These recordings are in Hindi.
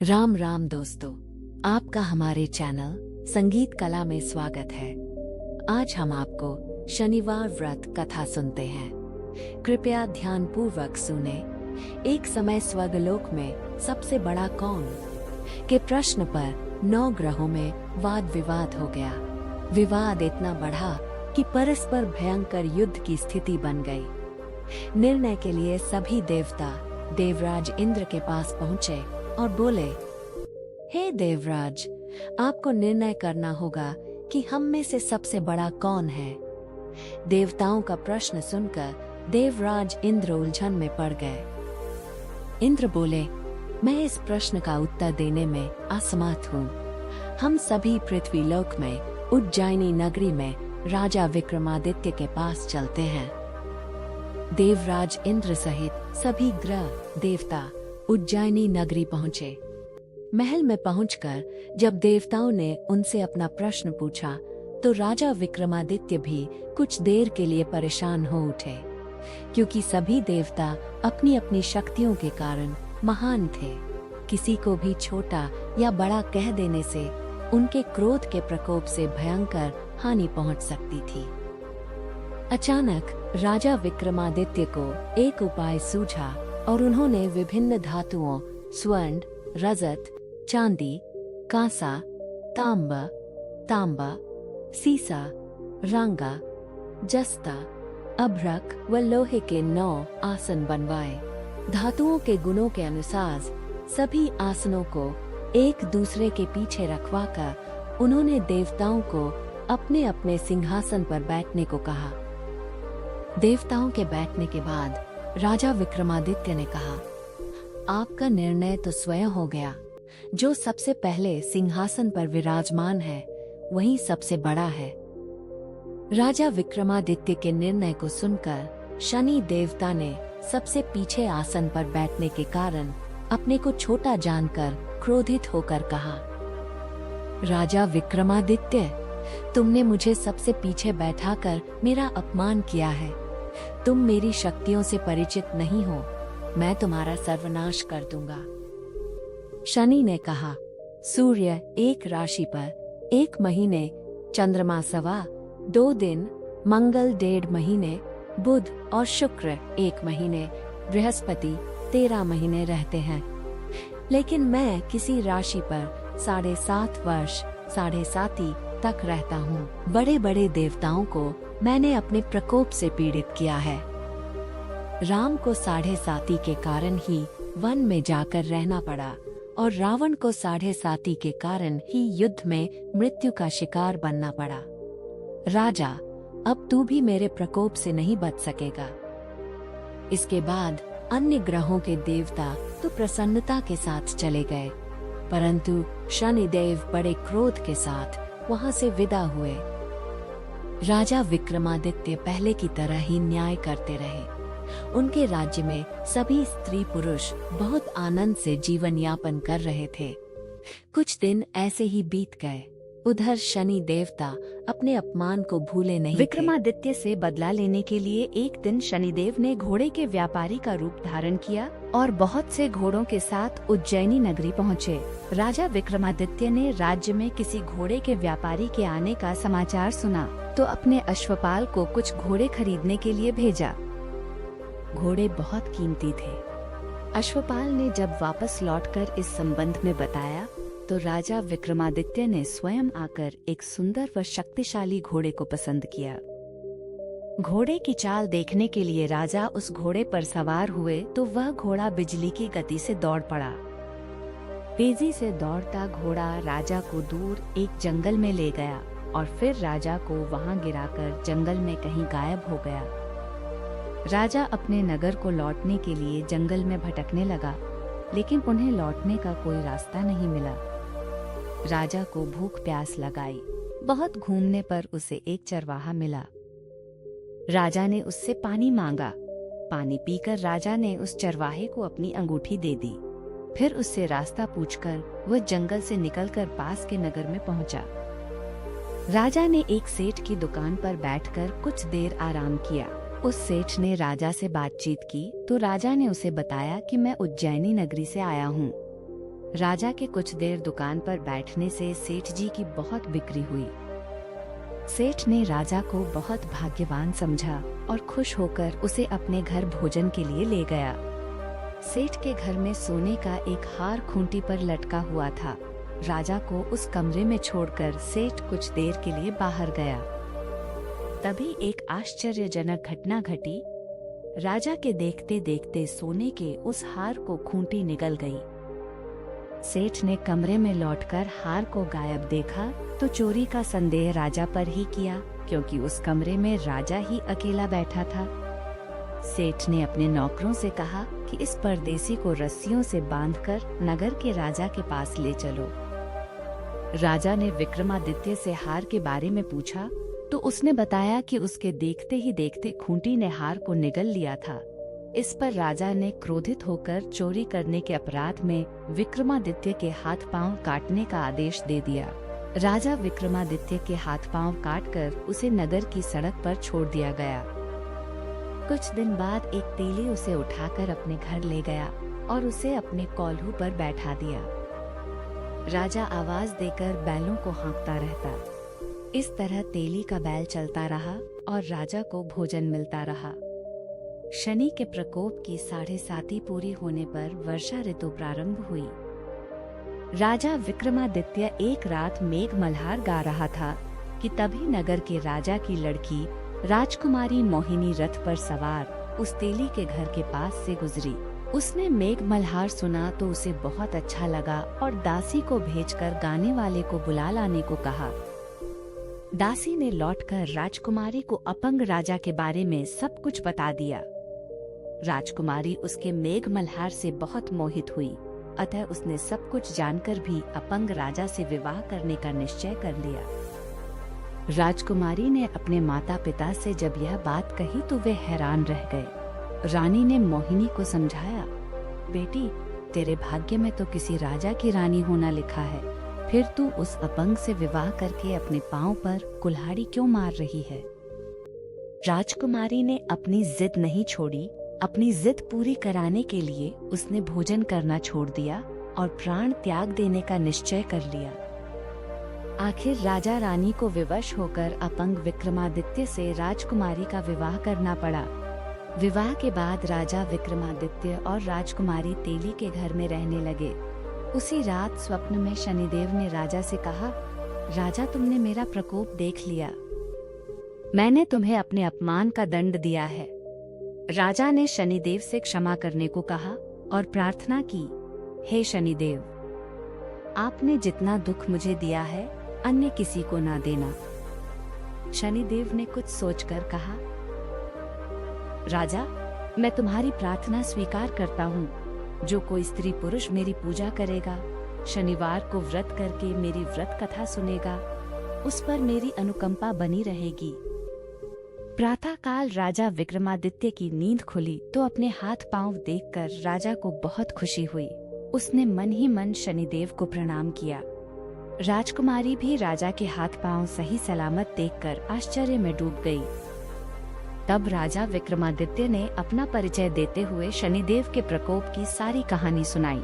राम राम दोस्तों, आपका हमारे चैनल संगीत कला में स्वागत है। आज हम आपको शनिवार व्रत कथा सुनते हैं। कृपया ध्यान पूर्वक सुने। एक समय स्वर्गलोक में सबसे बड़ा कौन के प्रश्न पर 9 ग्रहों में वाद विवाद हो गया। विवाद इतना बढ़ा कि परस्पर भयंकर युद्ध की स्थिति बन गई। निर्णय के लिए सभी देवता देवराज इंद्र के पास पहुंचे और बोले, हे देवराज, आपको निर्णय करना होगा कि हम में से सबसे बड़ा कौन है। देवताओं का प्रश्न सुनकर देवराज इंद्र उलझन में पड़ गए। इंद्र बोले, मैं इस प्रश्न का उत्तर देने में असमर्थ हूँ। हम सभी पृथ्वी लोक में उज्जैनी नगरी में राजा विक्रमादित्य के पास चलते हैं। देवराज इंद्र सहित सभी ग्रह देवता उज्जैनी नगरी पहुंचे। महल में पहुंचकर जब देवताओं ने उनसे अपना प्रश्न पूछा तो राजा विक्रमादित्य भी कुछ देर के लिए परेशान हो उठे, क्योंकि सभी देवता अपनी अपनी शक्तियों के कारण महान थे। किसी को भी छोटा या बड़ा कह देने से उनके क्रोध के प्रकोप से भयंकर हानि पहुंच सकती थी। अचानक राजा विक्रमादित्य को एक उपाय सूझा और उन्होंने विभिन्न धातुओं स्वर्ण, रजत, चांदी, कांसा, तांबा, सीसा, रांगा, जस्ता, अभ्रक व लोहे के 9 आसन बनवाए। धातुओं के गुणों के अनुसार सभी आसनों को एक दूसरे के पीछे रखवाकर उन्होंने देवताओं को अपने अपने सिंहासन पर बैठने को कहा। देवताओं के बैठने के बाद राजा विक्रमादित्य ने कहा, आपका निर्णय तो स्वयं हो गया। जो सबसे पहले सिंहासन पर विराजमान है वही सबसे बड़ा है। राजा विक्रमादित्य के निर्णय को सुनकर शनि देवता ने सबसे पीछे आसन पर बैठने के कारण अपने को छोटा जानकर क्रोधित होकर कहा, राजा विक्रमादित्य, तुमने मुझे सबसे पीछे बैठाकर मेरा अपमान किया है। तुम मेरी शक्तियों से परिचित नहीं हो। मैं तुम्हारा सर्वनाश कर दूंगा। शनि ने कहा, सूर्य एक राशि पर 1 महीने, चंद्रमा 2.25 दिन, मंगल 1.5 महीने, बुध और शुक्र 1 महीने, बृहस्पति 13 महीने रहते हैं। लेकिन मैं किसी राशि पर 7.5 वर्ष 7.5 तक रहता हूँ। बड़े बड़े देवताओं को मैंने अपने प्रकोप से पीड़ित किया है। राम को 7.5 के कारण ही वन में जाकर रहना पड़ा और रावण को 7.5 के कारण ही युद्ध में मृत्यु का शिकार बनना पड़ा। राजा, अब तू भी मेरे प्रकोप से नहीं बच सकेगा। इसके बाद अन्य ग्रहों के देवता तो प्रसन्नता के साथ चले गए, परंतु शनिदेव बड़े क्रोध के साथ वहां से विदा हुए। राजा विक्रमादित्य पहले की तरह ही न्याय करते रहे। उनके राज्य में सभी स्त्री पुरुष बहुत आनंद से जीवन यापन कर रहे थे। कुछ दिन ऐसे ही बीत गए। उधर शनि देवता अपने अपमान को भूले नहीं थे। विक्रमादित्य से बदला लेने के लिए एक दिन शनिदेव ने घोड़े के व्यापारी का रूप धारण किया और बहुत से घोड़ों के साथ उज्जैनी नगरी पहुँचे। राजा विक्रमादित्य ने राज्य में किसी घोड़े के व्यापारी के आने का समाचार सुना तो अपने अश्वपाल को कुछ घोड़े खरीदने के लिए भेजा। घोड़े बहुत कीमती थे। अश्वपाल ने जब वापस लौटकर इस संबंध में बताया तो राजा विक्रमादित्य ने स्वयं आकर एक सुंदर व शक्तिशाली घोड़े को पसंद किया। घोड़े की चाल देखने के लिए राजा उस घोड़े पर सवार हुए तो वह घोड़ा बिजली की गति से दौड़ पड़ा। तेजी से दौड़ता घोड़ा राजा को दूर एक जंगल में ले गया और फिर राजा को वहां गिराकर जंगल में कहीं गायब हो गया। राजा अपने नगर को लौटने के लिए जंगल में भटकने लगा, लेकिन उन्हें लौटने का कोई रास्ता नहीं मिला। राजा को भूख प्यास लगाई। बहुत घूमने पर उसे एक चरवाहा मिला। राजा ने उससे पानी मांगा। पानी पीकर राजा ने उस चरवाहे को अपनी अंगूठी दे दी। फिर उससे रास्ता पूछकर वह जंगल से निकलकर पास के नगर में पहुंचा। राजा ने एक सेठ की दुकान पर बैठकर कुछ देर आराम किया। उस सेठ ने राजा से बातचीत की तो राजा ने उसे बताया कि मैं उज्जैनी नगरी से आया हूँ। राजा के कुछ देर दुकान पर बैठने से सेठ जी की बहुत बिक्री हुई। सेठ ने राजा को बहुत भाग्यवान समझा और खुश होकर उसे अपने घर भोजन के लिए ले गया। सेठ के घर में सोने का एक हार खूंटी पर लटका हुआ था। राजा को उस कमरे में छोड़कर सेठ कुछ देर के लिए बाहर गया। तभी एक आश्चर्यजनक घटना घटी। राजा के देखते देखते सोने के उस हार को खूंटी निगल गई। सेठ ने कमरे में लौटकर हार को गायब देखा तो चोरी का संदेह राजा पर ही किया, क्योंकि उस कमरे में राजा ही अकेला बैठा था। सेठ ने अपने नौकरों से कहा कि इस परदेसी को रस्सियों से बांधकर नगर के राजा के पास ले चलो। राजा ने विक्रमादित्य से हार के बारे में पूछा तो उसने बताया कि उसके देखते ही देखते खूंटी ने हार को निगल लिया था। इस पर राजा ने क्रोधित होकर चोरी करने के अपराध में विक्रमादित्य के हाथ पांव काटने का आदेश दे दिया। राजा विक्रमादित्य के हाथ पांव काटकर उसे नगर की सड़क पर छोड़ दिया गया। कुछ दिन बाद एक तेली उसे उठाकर अपने घर ले गया और उसे अपने कोल्हू पर बैठा दिया। राजा आवाज देकर बैलों को हाँकता रहता। इस तरह तेली का बैल चलता रहा और राजा को भोजन मिलता रहा। शनि के प्रकोप की 7.5 पूरी होने पर वर्षा ऋतु प्रारंभ हुई। राजा विक्रमादित्य एक रात मेघ मल्हार गा रहा था कि तभी नगर के राजा की लड़की राजकुमारी मोहिनी रथ पर सवार उस तेली के घर के पास से गुजरी। उसने मेघ मल्हार सुना तो उसे बहुत अच्छा लगा और दासी को भेजकर गाने वाले को बुला लाने को कहा। दासी ने लौटकर राजकुमारी को अपंग राजा के बारे में सब कुछ बता दिया। राजकुमारी उसके मेघ मल्हार से बहुत मोहित हुई, अतः उसने सब कुछ जानकर भी अपंग राजा से विवाह करने का निश्चय कर लिया। राजकुमारी ने अपने माता पिता से जब यह बात कही तो वे हैरान रह गए। रानी ने मोहिनी को समझाया, बेटी, तेरे भाग्य में तो किसी राजा की रानी होना लिखा है, फिर तू उस अपंग से विवाह करके अपने पांव पर कुल्हाड़ी क्यों मार रही है। राजकुमारी ने अपनी जिद नहीं छोड़ी। अपनी जिद पूरी कराने के लिए उसने भोजन करना छोड़ दिया और प्राण त्याग देने का निश्चय कर लिया। आखिर राजा रानी को विवश होकर अपंग विक्रमादित्य से राजकुमारी का विवाह करना पड़ा। विवाह के बाद राजा विक्रमादित्य और राजकुमारी तेली के घर में रहने लगे। उसी रात स्वप्न में शनिदेव ने राजा से कहा, राजा, तुमने मेरा प्रकोप देख लिया। मैंने तुम्हें अपने अपमान का दंड दिया है। राजा ने शनिदेव से क्षमा करने को कहा और प्रार्थना की, हे शनिदेव, आपने जितना दुख मुझे दिया है अन्य किसी को ना देना। शनिदेव ने कुछ सोचकर कहा, राजा, मैं तुम्हारी प्रार्थना स्वीकार करता हूँ। जो कोई स्त्री पुरुष मेरी पूजा करेगा, शनिवार को व्रत करके मेरी व्रत कथा सुनेगा, उस पर मेरी अनुकंपा बनी रहेगी। प्रातःकाल राजा विक्रमादित्य की नींद खुली तो अपने हाथ पांव देखकर राजा को बहुत खुशी हुई। उसने मन ही मन शनिदेव को प्रणाम किया। राजकुमारी भी राजा के हाथ पांव सही सलामत देखकर आश्चर्य में डूब गई। तब राजा विक्रमादित्य ने अपना परिचय देते हुए शनिदेव के प्रकोप की सारी कहानी सुनाई।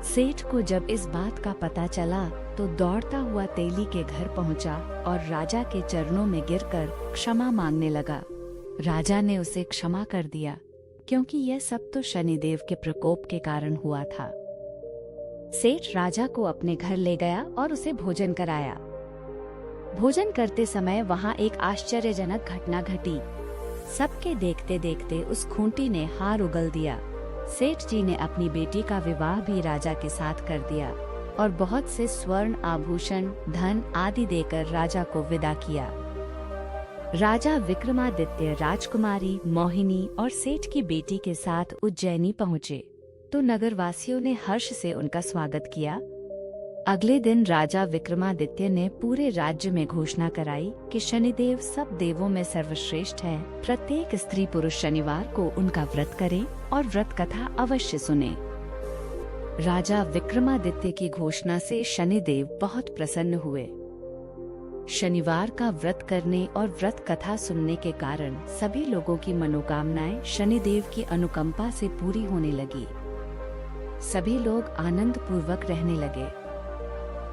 सेठ को जब इस बात का पता चला तो दौड़ता हुआ तेली के घर पहुंचा और राजा के चरणों में गिरकर क्षमा मांगने लगा। राजा ने उसे क्षमा कर दिया, क्योंकि यह सब तो शनिदेव के प्रकोप के कारण हुआ था। सेठ राजा को अपने घर ले गया और उसे भोजन कराया। भोजन करते समय वहाँ एक आश्चर्यजनक घटना घटी। सबके देखते देखते उस खूंटी ने हार उगल दिया। सेठ जी ने अपनी बेटी का विवाह भी राजा के साथ कर दिया और बहुत से स्वर्ण आभूषण, धन आदि देकर राजा को विदा किया। राजा विक्रमादित्य राजकुमारी मोहिनी और सेठ की बेटी के साथ उज्जैनी पहुँचे तो नगरवासियों ने हर्ष से उनका स्वागत किया। अगले दिन राजा विक्रमादित्य ने पूरे राज्य में घोषणा कराई कि शनिदेव सब देवों में सर्वश्रेष्ठ हैं। प्रत्येक स्त्री पुरुष शनिवार को उनका व्रत करे और व्रत कथा अवश्य सुने। राजा विक्रमादित्य की घोषणा से शनिदेव बहुत प्रसन्न हुए। शनिवार का व्रत करने और व्रत कथा सुनने के कारण सभी लोगों की मनोकामनाएं शनिदेव की अनुकंपा से पूरी होने लगी। सभी लोग आनंद पूर्वक रहने लगे।